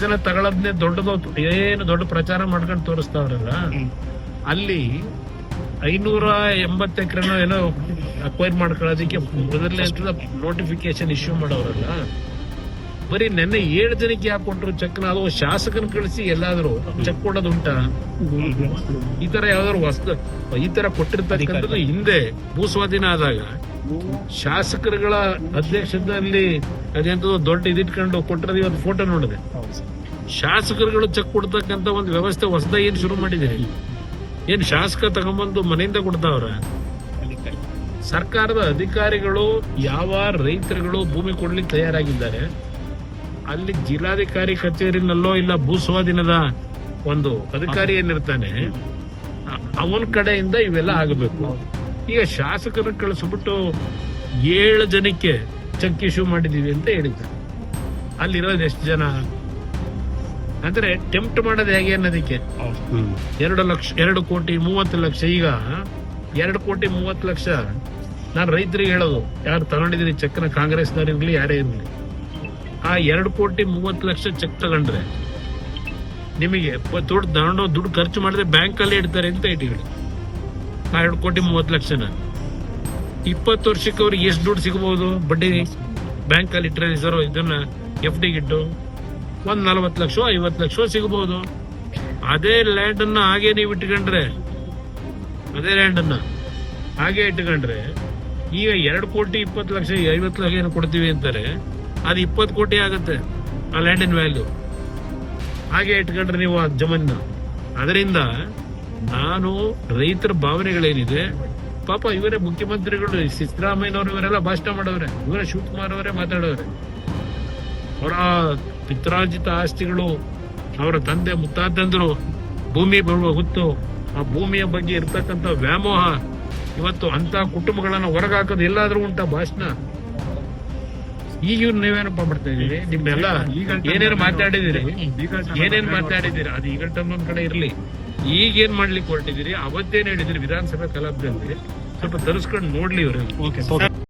ಜನ ತಗೊಳದ್ನೇ ದೊಡ್ಡದು ಏನು ದೊಡ್ಡ ಪ್ರಚಾರ ಮಾಡ್ಕೊಂಡು ತೋರಿಸ್ತಾವ್ರಲ್ಲ, ಅಲ್ಲಿ 580 ಎಕರೆನೋ ಏನೋ ಅಕ್ವೈರ್ ಮಾಡ್ಕೊಳ್ಳೋದಕ್ಕೆ ಮೊದಲನೇ ನೋಟಿಫಿಕೇಶನ್ ಇಶ್ಯೂ ಮಾಡೋರಲ್ಲ, ಬರೀ ನೆನ್ನೆ 7 ಜನಕ್ಕೆ ಯಾಕೆ ಕೊಟ್ಟರು ಚೆಕ್ನ? ಅದು ಶಾಸಕನ ಕಳಿಸಿ ಎಲ್ಲಾದ್ರೂ ಚೆಕ್ ಕೊಡೋದು ಉಂಟಾ? ಈ ತರ ಯಾವ್ದಾದ್ರು ಈ ತರ ಕೊಟ್ಟಿರ್ತಕ್ಕಂಥದ್ದು ಹಿಂದೆ ಭೂಸ್ವಾಧೀನ ಆದಾಗ ಶಾಸಕರುಗಳ ಅಧ್ಯಕ್ಷದಲ್ಲಿ ಅದೆಂತದ್ದು ದೊಡ್ಡ ಇದಿಟ್ಕೊಂಡು ಕೊಟ್ಟಿರೋದು. ಇವತ್ತು ಫೋಟೋ ನೋಡಿದೆ, ಶಾಸಕರುಗಳು ಚೆಕ್ ಕೊಡ್ತಕ್ಕಂಥ ಒಂದು ವ್ಯವಸ್ಥೆ ಹೊಸದಾಗಿ ಏನ್ ಶುರು ಮಾಡಿದ್ದೀರಿ? ಏನ್ ಶಾಸಕ ತಗೊಂಬಂದು ಮನೆಯಿಂದ ಕೊಡ್ತಾವ್ರ? ಸರ್ಕಾರದ ಅಧಿಕಾರಿಗಳು ಯಾವ ರೈತರುಗಳು ಭೂಮಿ ಕೊಡ್ಲಿಕ್ಕೆ ತಯಾರಾಗಿದ್ದಾರೆ, ಅಲ್ಲಿ ಜಿಲ್ಲಾಧಿಕಾರಿ ಕಚೇರಿನಲ್ಲೋ ಇಲ್ಲ ಭೂಸ್ವಾಧೀನದ ಒಂದು ಅಧಿಕಾರಿ ಏನಿರ್ತಾನೆ ಅವನ ಕಡೆಯಿಂದ ಇವೆಲ್ಲ ಆಗಬೇಕು. ಈಗ ಶಾಸಕರ ಕಳಿಸ್ಬಿಟ್ಟು 7 ಜನಕ್ಕೆ ಚೆಕ್ ಇಶ್ಯೂ ಮಾಡಿದೀವಿ ಅಂತ ಹೇಳಿದ್ದಾರೆ. ಅಲ್ಲಿರೋದು ಎಷ್ಟು ಜನ? ಅಂದ್ರೆ ಟೆಂಪ್ಟ್ ಮಾಡೋದು ಹೇಗೆ ಅನ್ನೋದಕ್ಕೆ 2 ಕೋಟಿ 30 ಲಕ್ಷ. ಈಗ 2 ಕೋಟಿ 30 ಲಕ್ಷ ನಾನು ರೈತರಿಗೆ ಹೇಳೋದು, ಯಾರು ತಗೊಂಡಿದ್ದೀರಿ ಚೆಕ್ನ, ಕಾಂಗ್ರೆಸ್ನವ್ರು ಇರ್ಲಿ ಯಾರೇ ಇರ್ಲಿ, ಆ 2 ಕೋಟಿ 30 ಲಕ್ಷ ಚೆಕ್ ತಗೊಂಡ್ರೆ ನಿಮಗೆ ದುಡ್ಡು ಖರ್ಚು ಮಾಡಿದ್ರೆ ಬ್ಯಾಂಕ್ ಅಲ್ಲಿ ಇಡ್ತಾರೆ ಅಂತ ಇಟ್ಟಿಗಳು. ಆ 2 ಕೋಟಿ 30 ಲಕ್ಷನ 20 ವರ್ಷಕ್ಕೆ ಅವ್ರಿಗೆ ಎಷ್ಟು ದುಡ್ಡು ಸಿಗಬಹುದು? ಬಡ್ಡಿ ಬ್ಯಾಂಕ್ ಅಲ್ಲಿ ಇಟ್ಟರೆ ಸರ್, ಇದನ್ನ FD ಗಿಟ್ಟು ಒಂದ್ 40 ಲಕ್ಷ 50 ಲಕ್ಷ ಸಿಗಬಹುದು. ಅದೇ ಲ್ಯಾಂಡ್ ಅನ್ನ ಹಾಗೆ ನೀವು ಇಟ್ಕೊಂಡ್ರೆ, ಈಗ 2 ಕೋಟಿ 20 ಲಕ್ಷ 50 ಲಕ್ಷ ಏನು ಕೊಡ್ತೀವಿ ಅಂತಾರೆ, ಅದು 20 ಕೋಟಿ ಆಗುತ್ತೆ ಆ ಲ್ಯಾಂಡಿನ ವ್ಯಾಲ್ಯೂ. ಹಾಗೆ ಇಟ್ಕೊಂಡ್ರೆ ನೀವು ಆ ಜಮೀನ. ಅದರಿಂದ ನಾನು ರೈತರ ಭಾವನೆಗಳೇನಿದೆ, ಪಾಪ ಇವರೇ ಮುಖ್ಯಮಂತ್ರಿಗಳು ಸಿದ್ದರಾಮಯ್ಯನವರು ಇವರೆಲ್ಲ ಭಾಷಣ ಮಾಡವ್ರೆ, ಇವರೇ ಶಿವಕುಮಾರ್ ಅವರೇ ಮಾತಾಡವ್ರೆ. ಅವರ ಪಿತ್ರಾರ್ಜಿತ ಆಸ್ತಿಗಳು, ಅವರ ತಂದೆ ಮುತ್ತಾತಂದ್ರು ಭೂಮಿ ಹೊತ್ತು ಆ ಭೂಮಿಯ ಬಗ್ಗೆ ಇರ್ತಕ್ಕಂಥ ವ್ಯಾಮೋಹ, ಇವತ್ತು ಅಂತ ಕುಟುಂಬಗಳನ್ನ ಹೊರಗಾಕೋದು ಎಲ್ಲಾದ್ರೂ ಉಂಟಾ ಭಾಷಣ? ಈಗ ನೀವೇನಪ್ಪ ಮಾಡ್ತಾ ಇದೀರಿ? ನಿಮ್ಮೆಲ್ಲ ಏನೇನು ಮಾತಾಡಿದಿರಿ ಅದು ಈಗ ಒಂದ್ ಕಡೆ ಇರ್ಲಿ. ಈಗೇನ್ ಮಾಡ್ಲಿಕ್ಕೆ ಹೊರಟಿದ್ದೀರಿ? ಅವತ್ತೇನ್ ಹೇಳಿದಿರಿ ವಿಧಾನಸಭೆ ಕಲಾಪದಲ್ಲಿ? ಸ್ವಲ್ಪ ತರಿಸ್ಕೊಂಡು ನೋಡ್ಲಿ ಇವ್ರಿಗೆ.